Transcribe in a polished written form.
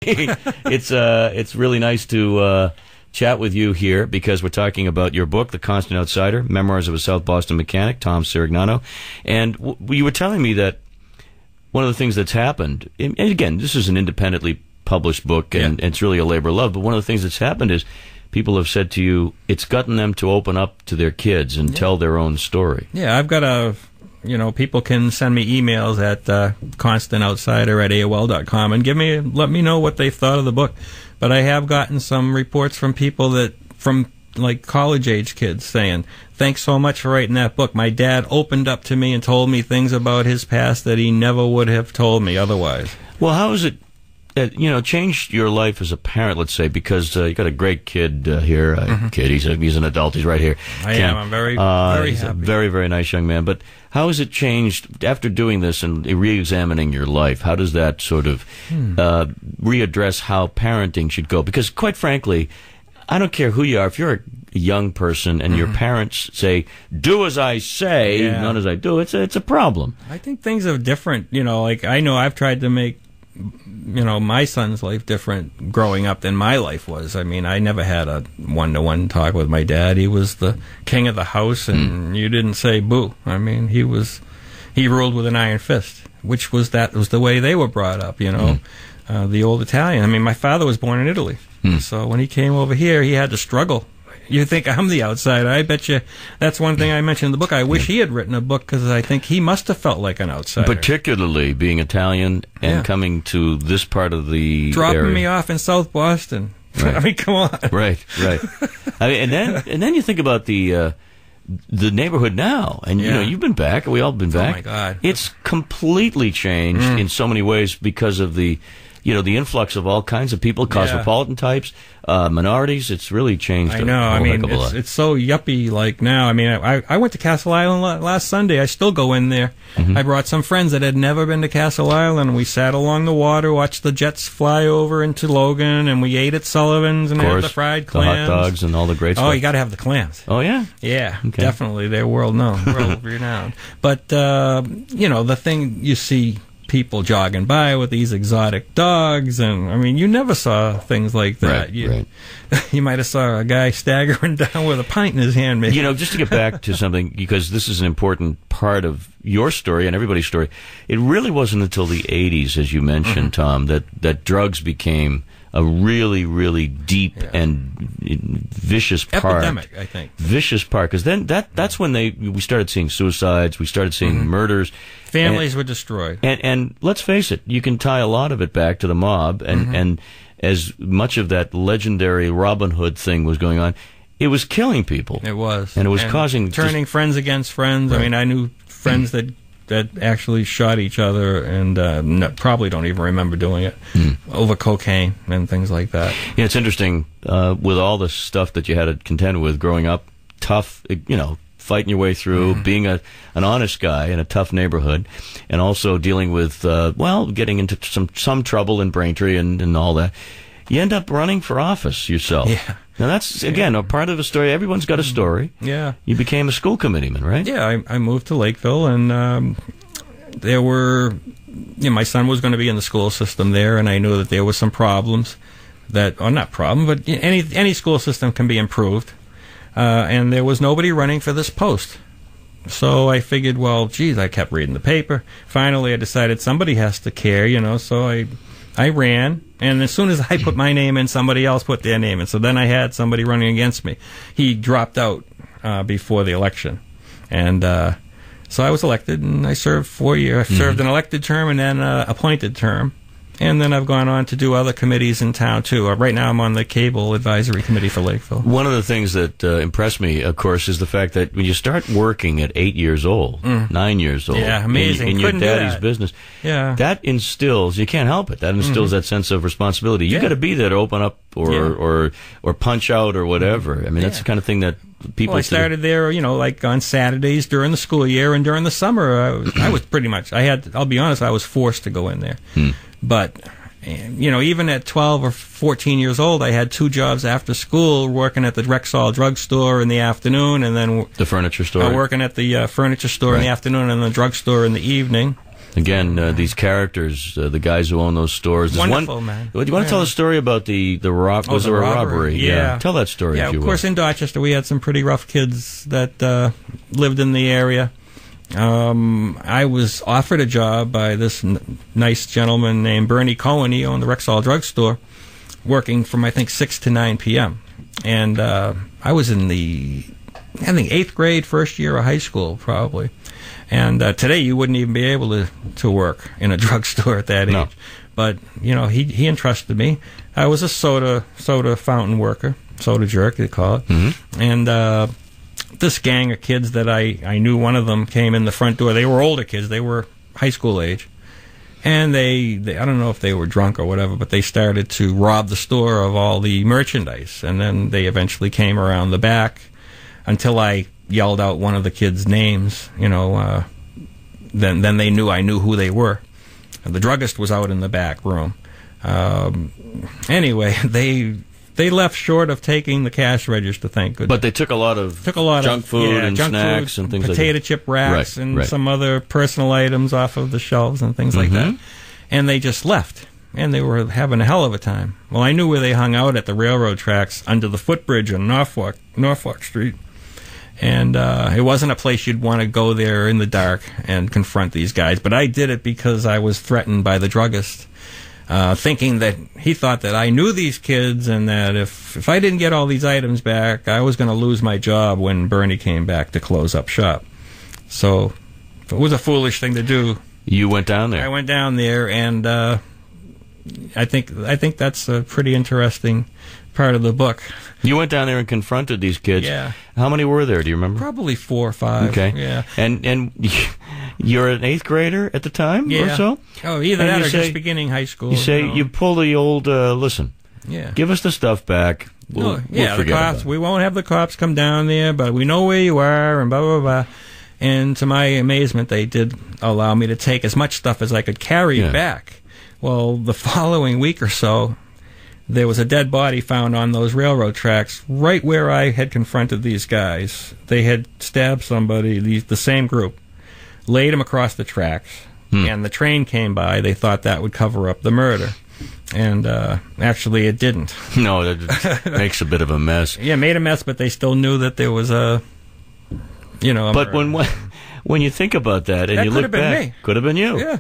It's really nice to chat with you here because we're talking about your book, The Constant Outsider, Memoirs of a South Boston Mechanic, Tom Cirignano. And you were telling me that one of the things that's happened, and again, this is an independently published book, and it's really a labor of love, but one of the things that's happened is people have said to you, it's gotten them to open up to their kids and tell their own story. Yeah, I've got people can send me emails at constantoutsider@AOL.com and let me know what they thought of the book. But I have gotten some reports from people from college-age kids saying, thanks so much for writing that book. My dad opened up to me and told me things about his past that he never would have told me otherwise. Well, how has it changed your life as a parent, let's say, because you got a great kid here. Kid, he's an adult. He's right here. I'm very happy. He's a very, very nice young man. But how has it changed after doing this and re-examining your life? How does that sort of readdress how parenting should go? Because, quite frankly, I don't care who you are. If you're a young person and your parents say, do as I say, not as I do, it's a problem. I think things are different. I know I've tried to make my son's life different growing up than my life was. I mean, I never had a one-to-one talk with my dad. He was the king of the house, and you didn't say boo. I mean, he ruled with an iron fist, which was the way they were brought up, the old Italian. I mean, my father was born in Italy, so when he came over here, he had to struggle. You think I'm the outsider. I bet you that's one thing I mentioned in the book. I wish he had written a book because I think he must have felt like an outsider. Particularly being Italian and coming to this part of the Dropping area. me off in South Boston. Right. I mean, come on. Right. I mean, and then you think about the neighborhood now, and you've been back, we all been back. Oh my God. It's completely changed in so many ways because of the influx of all kinds of people, cosmopolitan types, minorities. It's really changed. I know. I mean, it's so yuppie like now. I mean, I went to Castle Island last Sunday. I still go in there. I brought some friends that had never been to Castle Island, and we sat along the water, watched the jets fly over into Logan, and we ate at Sullivan's and had the fried clams. The hot dogs and all the great stuff. Oh, you got to have the clams. Oh, yeah? Yeah, definitely. They're world renowned. But, the thing you see people jogging by with these exotic dogs, and I mean, you never saw things like that. Right. You might have saw a guy staggering down with a pint in his hand, maybe. Just to get back to something, because this is an important part of your story and everybody's story, it really wasn't until the 80s, as you mentioned, Tom, that drugs became a really, really deep and vicious part. Epidemic, I think. Vicious part, because then that's when we started seeing suicides, we started seeing murders. Families were destroyed. And let's face it, you can tie a lot of it back to the mob, and as much of that legendary Robin Hood thing was going on, it was killing people. It was. And it was turning friends against friends. Right. I mean, I knew friends that actually shot each other and probably don't even remember doing it over cocaine and things like that. Yeah, it's interesting with all the stuff that you had to contend with growing up, tough, fighting your way through, being an honest guy in a tough neighborhood, and also dealing with, getting into some trouble in Braintree and all that. You end up running for office yourself. Yeah. Now, that's, again, a part of the story. Everyone's got a story. Yeah. You became a school committeeman, right? Yeah, I moved to Lakeville, and there were, my son was going to be in the school system there, and I knew that there were some problems not problem, but any school system can be improved. And there was nobody running for this post. So I figured, I kept reading the paper. Finally, I decided somebody has to care, so I ran. And as soon as I put my name in, somebody else put their name in. So then I had somebody running against me. He dropped out before the election. And so I was elected, and I served 4 years. I served an elected term and then an appointed term. And then I've gone on to do other committees in town, too. Right now I'm on the Cable Advisory Committee for Lakeville. One of the things that impressed me, of course, is the fact that when you start working at 8 years old, 9 years old, amazing. in your daddy's business, that instills, you can't help it, that instills that sense of responsibility. You got to be there to open up or punch out or whatever. I mean, that's the kind of thing that people... I started there, on Saturdays during the school year, and during the summer, I was pretty much, I'll be honest, I was forced to go in there. But, even at 12 or 14 years old, I had 2 jobs after school, working at the Rexall drugstore in the afternoon, and then... The furniture store? Working at the furniture store in the afternoon and the drugstore in the evening. Again, these characters, the guys who own those stores. Wonderful, man. Do you want to tell a story about the was there a robbery? Yeah. Tell that story, Yeah, if you of will. course, in Dorchester, we had some pretty rough kids that lived in the area. I was offered a job by this nice gentleman named Bernie Cohen. He owned the Rexall drugstore, working from, I think, 6 to 9 p.m. And I was in the, I think, 8th grade, first year of high school, probably. And today you wouldn't even be able to work in a drugstore at that age. No. But, you know, he entrusted me. I was a soda fountain worker, soda jerk, they call it. Mm-hmm. And this gang of kids that I knew, one of them came in the front door. They were older kids. They were high school age. And they I don't know if they were drunk or whatever, but they started to rob the store of all the merchandise. And then they eventually came around the back until I yelled out one of the kids' names, you know. Then they knew I knew who they were. And the druggist was out in the back room. Anyway, they left short of taking the cash register, thank goodness. But they took a lot of junk food and snacks and things like that. Potato chip racks and some other personal items off of the shelves and things like that. And they just left. And they were having a hell of a time. Well, I knew where they hung out at the railroad tracks under the footbridge on Norfolk Street. And it wasn't a place you'd want to go there in the dark and confront these guys. But I did it because I was threatened by the druggist, thinking that he thought that I knew these kids and that if I didn't get all these items back, I was going to lose my job when Bernie came back to close up shop. So it was a foolish thing to do. You went down there. I went down there, and I think that's a pretty interesting part of the book. You went down there and confronted these kids. Yeah. How many were there? Do you remember? Probably 4 or 5. Okay. Yeah. And you're an 8th grader at the time, or so? Oh, either and that or just beginning high school. You say you pull the old listen. Yeah. Give us the stuff back. We'll the forget cops. about it. We won't have the cops come down there, but we know where you are, and blah blah blah. And to my amazement, they did allow me to take as much stuff as I could carry back. Well, the following week or so, there was a dead body found on those railroad tracks right where I had confronted these guys. They had stabbed somebody, the same group, laid him across the tracks, and the train came by. They thought that would cover up the murder. And actually it didn't. No, that makes a bit of a mess. Yeah, made a mess, but they still knew that there was a But when you think about that and you look back, could have been me. Could have been you. Yeah.